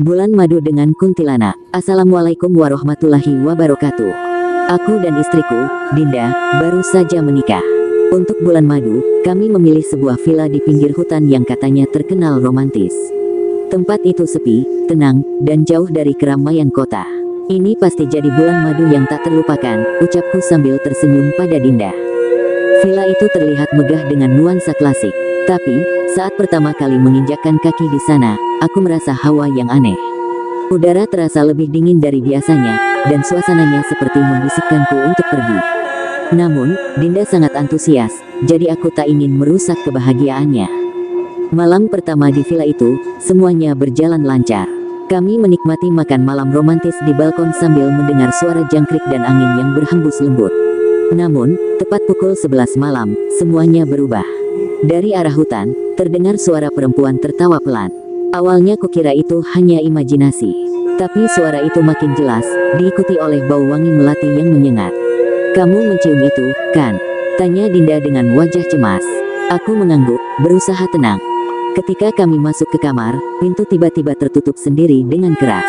Bulan madu dengan kuntilanak. Assalamualaikum warahmatullahi wabarakatuh. Aku dan istriku, Dinda, baru saja menikah. Untuk bulan madu, kami memilih sebuah villa di pinggir hutan yang katanya terkenal romantis. Tempat itu sepi, tenang, dan jauh dari keramaian kota. Ini pasti jadi bulan madu yang tak terlupakan, ucapku sambil tersenyum pada Dinda. Villa itu terlihat megah dengan nuansa klasik. Tapi, saat pertama kali menginjakkan kaki di sana, aku merasa hawa yang aneh. Udara terasa lebih dingin dari biasanya, dan suasananya seperti membisikkanku untuk pergi. Namun, Dinda sangat antusias, jadi aku tak ingin merusak kebahagiaannya. Malam pertama di villa itu, semuanya berjalan lancar. Kami menikmati makan malam romantis di balkon sambil mendengar suara jangkrik dan angin yang berhembus lembut. Namun, tepat pukul 11 malam, semuanya berubah. Dari arah hutan, terdengar suara perempuan tertawa pelan. Awalnya kukira itu hanya imajinasi. Tapi suara itu makin jelas, diikuti oleh bau wangi melati yang menyengat. "Kamu mencium itu, kan?" tanya Dinda dengan wajah cemas. Aku mengangguk, berusaha tenang. Ketika kami masuk ke kamar, pintu tiba-tiba tertutup sendiri dengan keras.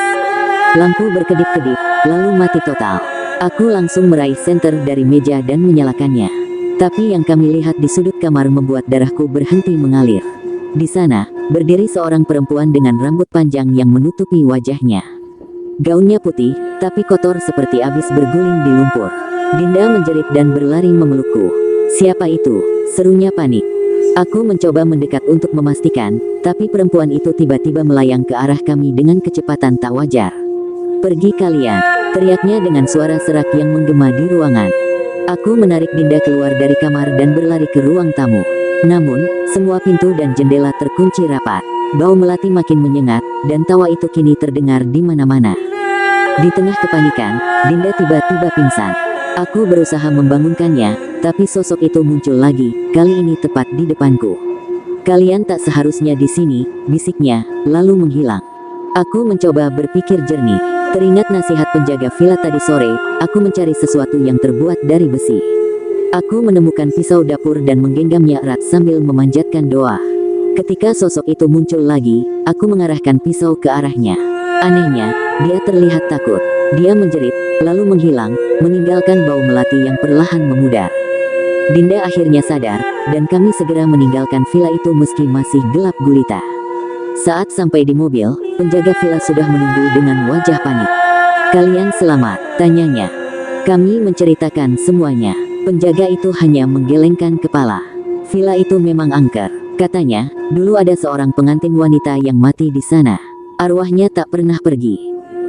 Lampu berkedip-kedip, lalu mati total. Aku langsung meraih senter dari meja dan menyalakannya. Tapi yang kami lihat di sudut kamar membuat darahku berhenti mengalir. Di sana, berdiri seorang perempuan dengan rambut panjang yang menutupi wajahnya. Gaunnya putih, tapi kotor seperti habis berguling di lumpur. Dinda menjerit dan berlari memelukku. "Siapa itu?" serunya panik. Aku mencoba mendekat untuk memastikan, tapi perempuan itu tiba-tiba melayang ke arah kami dengan kecepatan tak wajar. "Pergi kalian!" teriaknya dengan suara serak yang menggema di ruangan. Aku menarik Dinda keluar dari kamar dan berlari ke ruang tamu. Namun, semua pintu dan jendela terkunci rapat. Bau melati makin menyengat, dan tawa itu kini terdengar di mana-mana. Di tengah kepanikan, Dinda tiba-tiba pingsan. Aku berusaha membangunkannya, tapi sosok itu muncul lagi, kali ini tepat di depanku. "Kalian tak seharusnya di sini," bisiknya, lalu menghilang. Aku mencoba berpikir jernih. Teringat nasihat penjaga villa tadi sore, aku mencari sesuatu yang terbuat dari besi. Aku menemukan pisau dapur dan menggenggamnya erat sambil memanjatkan doa. Ketika sosok itu muncul lagi, aku mengarahkan pisau ke arahnya. Anehnya, dia terlihat takut. Dia menjerit, lalu menghilang, meninggalkan bau melati yang perlahan memudar. Dinda akhirnya sadar, dan kami segera meninggalkan villa itu meski masih gelap gulita. Saat sampai di mobil, penjaga villa sudah menunggu dengan wajah panik. "Kalian selamat?" tanyanya. Kami menceritakan semuanya. Penjaga itu hanya menggelengkan kepala. "Villa itu memang angker," katanya. "Dulu ada seorang pengantin wanita yang mati di sana. Arwahnya tak pernah pergi.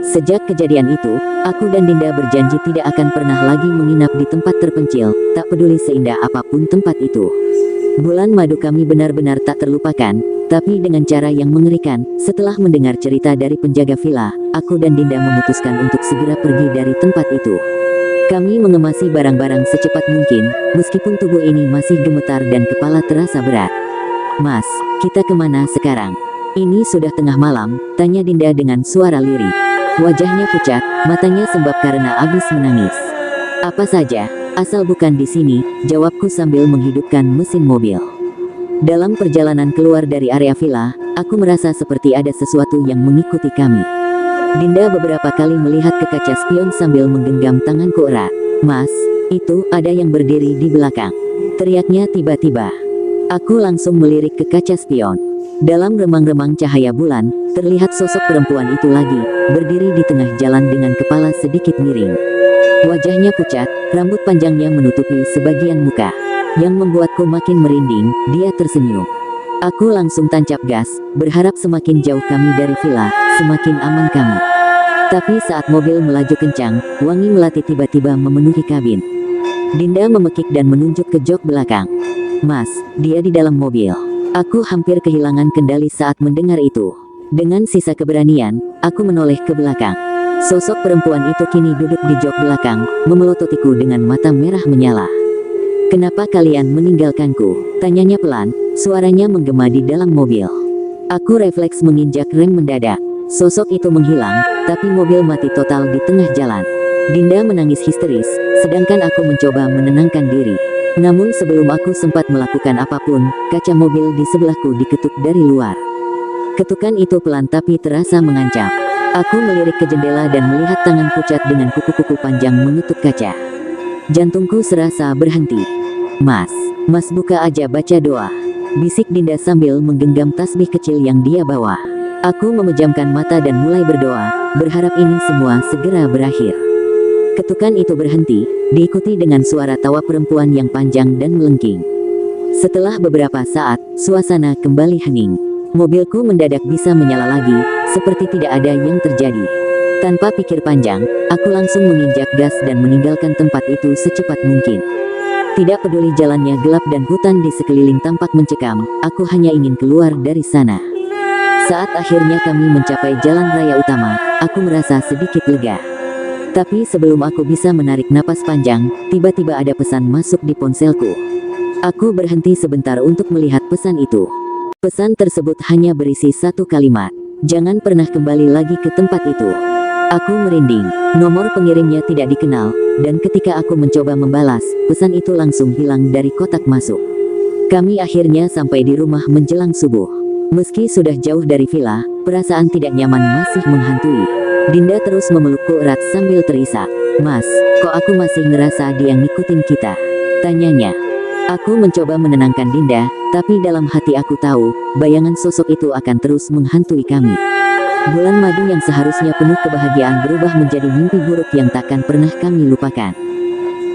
Sejak kejadian itu, aku dan Dinda berjanji tidak akan pernah lagi menginap di tempat terpencil, tak peduli seindah apapun tempat itu." Bulan madu kami benar-benar tak terlupakan, tapi dengan cara yang mengerikan. Setelah mendengar cerita dari penjaga villa, aku dan Dinda memutuskan untuk segera pergi dari tempat itu. Kami mengemasi barang-barang secepat mungkin, meskipun tubuh ini masih gemetar dan kepala terasa berat. "Mas, kita kemana sekarang?" "Ini sudah tengah malam," tanya Dinda dengan suara lirih. Wajahnya pucat, matanya sembab karena habis menangis. "Apa saja, asal bukan di sini," jawabku sambil menghidupkan mesin mobil. Dalam perjalanan keluar dari area villa, aku merasa seperti ada sesuatu yang mengikuti kami. Dinda beberapa kali melihat ke kaca spion sambil menggenggam tanganku erat. "Mas, itu ada yang berdiri di belakang," teriaknya tiba-tiba. Aku langsung melirik ke kaca spion. Dalam remang-remang cahaya bulan, terlihat sosok perempuan itu lagi, berdiri di tengah jalan dengan kepala sedikit miring. Wajahnya pucat, rambut panjangnya menutupi sebagian muka. Yang membuatku makin merinding, dia tersenyum. Aku langsung tancap gas, berharap semakin jauh kami dari villa, semakin aman kami. Tapi saat mobil melaju kencang, wangi melati tiba-tiba memenuhi kabin. Dinda memekik dan menunjuk ke jok belakang. "Mas, dia di dalam mobil." Aku hampir kehilangan kendali saat mendengar itu. Dengan sisa keberanian, aku menoleh ke belakang. Sosok perempuan itu kini duduk di jok belakang, memelototiku dengan mata merah menyala. "Kenapa kalian meninggalkanku?" tanyanya pelan, suaranya menggema di dalam mobil. Aku refleks menginjak rem mendadak. Sosok itu menghilang, tapi mobil mati total di tengah jalan. Dinda menangis histeris, sedangkan aku mencoba menenangkan diri. Namun sebelum aku sempat melakukan apapun, kaca mobil di sebelahku diketuk dari luar. Ketukan itu pelan tapi terasa mengancam. Aku melirik ke jendela dan melihat tangan pucat dengan kuku-kuku panjang mengetuk kaca. Jantungku serasa berhenti. Mas buka aja baca doa," bisik Dinda sambil menggenggam tasbih kecil yang dia bawa. Aku memejamkan mata dan mulai berdoa, berharap ini semua segera berakhir. Ketukan itu berhenti, diikuti dengan suara tawa perempuan yang panjang dan melengking. Setelah beberapa saat, suasana kembali hening. Mobilku mendadak bisa menyala lagi, seperti tidak ada yang terjadi. Tanpa pikir panjang, aku langsung menginjak gas dan meninggalkan tempat itu secepat mungkin. Tidak peduli jalannya gelap dan hutan di sekeliling tampak mencekam, aku hanya ingin keluar dari sana. Saat akhirnya kami mencapai jalan raya utama, aku merasa sedikit lega. Tapi sebelum aku bisa menarik napas panjang, tiba-tiba ada pesan masuk di ponselku. Aku berhenti sebentar untuk melihat pesan itu. Pesan tersebut hanya berisi satu kalimat, "Jangan pernah kembali lagi ke tempat itu." Aku merinding, nomor pengirimnya tidak dikenal, dan ketika aku mencoba membalas, pesan itu langsung hilang dari kotak masuk. Kami akhirnya sampai di rumah menjelang subuh. Meski sudah jauh dari villa, perasaan tidak nyaman masih menghantui. Dinda terus memelukku erat sambil terisak. "Mas, kok aku masih ngerasa dia ngikutin kita?" tanyanya. Aku mencoba menenangkan Dinda, tapi dalam hati aku tahu, bayangan sosok itu akan terus menghantui kami. Bulan madu yang seharusnya penuh kebahagiaan berubah menjadi mimpi buruk yang takkan pernah kami lupakan.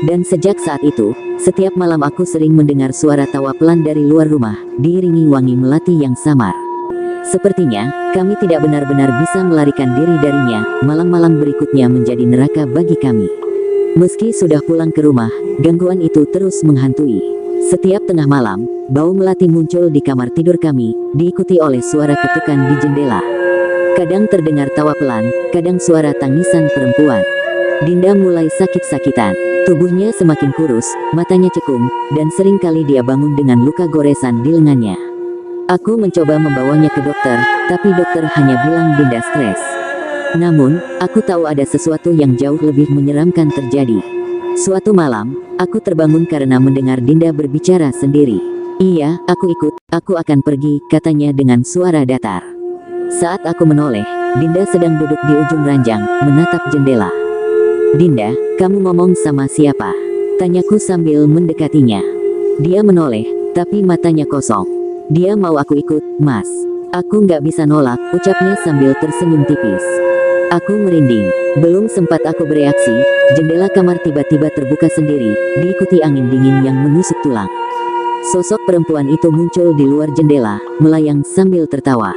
Dan sejak saat itu, setiap malam aku sering mendengar suara tawa pelan dari luar rumah, diiringi wangi melati yang samar. Sepertinya, kami tidak benar-benar bisa melarikan diri darinya, malam-malam berikutnya menjadi neraka bagi kami. Meski sudah pulang ke rumah, gangguan itu terus menghantui. Setiap tengah malam, bau melati muncul di kamar tidur kami, diikuti oleh suara ketukan di jendela. Kadang terdengar tawa pelan, kadang suara tangisan perempuan. Dinda mulai sakit-sakitan. Tubuhnya semakin kurus, matanya cekung, dan seringkali dia bangun dengan luka goresan di lengannya. Aku mencoba membawanya ke dokter, tapi dokter hanya bilang Dinda stres. Namun, aku tahu ada sesuatu yang jauh lebih menyeramkan terjadi. Suatu malam, aku terbangun karena mendengar Dinda berbicara sendiri. "Iya, aku ikut, aku akan pergi," katanya dengan suara datar. Saat aku menoleh, Dinda sedang duduk di ujung ranjang, menatap jendela. "Dinda, kamu ngomong sama siapa?" tanyaku sambil mendekatinya. Dia menoleh, tapi matanya kosong. "Dia mau aku ikut, Mas." "Aku nggak bisa nolak," ucapnya sambil tersenyum tipis. Aku merinding. Belum sempat aku bereaksi, jendela kamar tiba-tiba terbuka sendiri, diikuti angin dingin yang menusuk tulang. Sosok perempuan itu muncul di luar jendela, melayang sambil tertawa.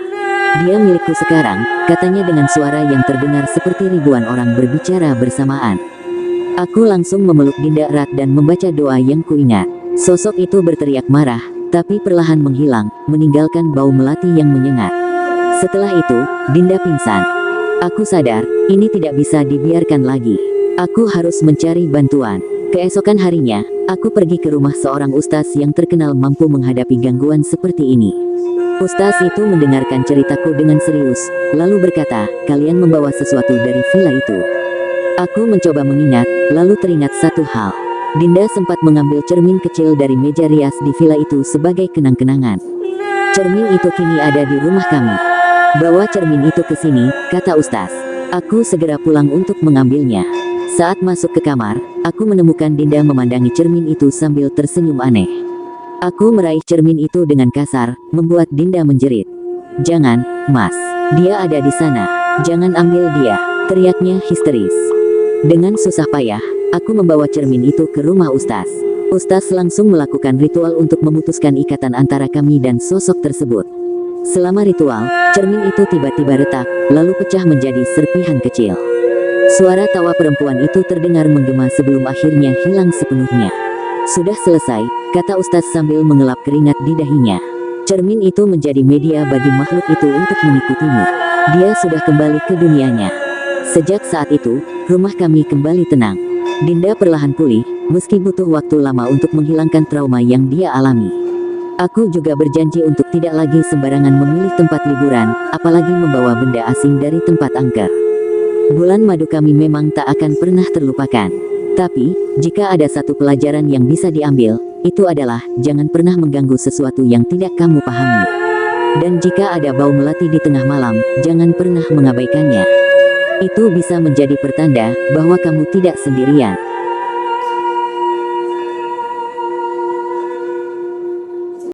"Dia milikku sekarang," katanya dengan suara yang terdengar seperti ribuan orang berbicara bersamaan. Aku langsung memeluk Dinda erat dan membaca doa yang kuingat. Sosok itu berteriak marah, tapi perlahan menghilang, meninggalkan bau melati yang menyengat. Setelah itu, Dinda pingsan. Aku sadar, ini tidak bisa dibiarkan lagi. Aku harus mencari bantuan. Keesokan harinya, aku pergi ke rumah seorang ustaz yang terkenal mampu menghadapi gangguan seperti ini. Ustaz itu mendengarkan ceritaku dengan serius, lalu berkata, "Kalian membawa sesuatu dari villa itu." Aku mencoba mengingat, lalu teringat satu hal. Dinda sempat mengambil cermin kecil dari meja rias di villa itu sebagai kenang-kenangan. Cermin itu kini ada di rumah kami. "Bawa cermin itu ke sini," kata Ustaz. Aku segera pulang untuk mengambilnya. Saat masuk ke kamar, aku menemukan Dinda memandangi cermin itu sambil tersenyum aneh. Aku meraih cermin itu dengan kasar, membuat Dinda menjerit. "Jangan, Mas. Dia ada di sana. Jangan ambil dia," teriaknya histeris. Dengan susah payah, aku membawa cermin itu ke rumah Ustaz. Ustaz langsung melakukan ritual untuk memutuskan ikatan antara kami dan sosok tersebut. Selama ritual, cermin itu tiba-tiba retak, lalu pecah menjadi serpihan kecil. Suara tawa perempuan itu terdengar menggema sebelum akhirnya hilang sepenuhnya. "Sudah selesai," kata Ustaz sambil mengelap keringat di dahinya. "Cermin itu menjadi media bagi makhluk itu untuk mengikutimu. Dia sudah kembali ke dunianya." Sejak saat itu, rumah kami kembali tenang. Dinda perlahan pulih, meski butuh waktu lama untuk menghilangkan trauma yang dia alami. Aku juga berjanji untuk tidak lagi sembarangan memilih tempat liburan, apalagi membawa benda asing dari tempat angker. Bulan madu kami memang tak akan pernah terlupakan. Tapi, jika ada satu pelajaran yang bisa diambil, itu adalah, jangan pernah mengganggu sesuatu yang tidak kamu pahami. Dan jika ada bau melati di tengah malam, jangan pernah mengabaikannya. Itu bisa menjadi pertanda bahwa kamu tidak sendirian.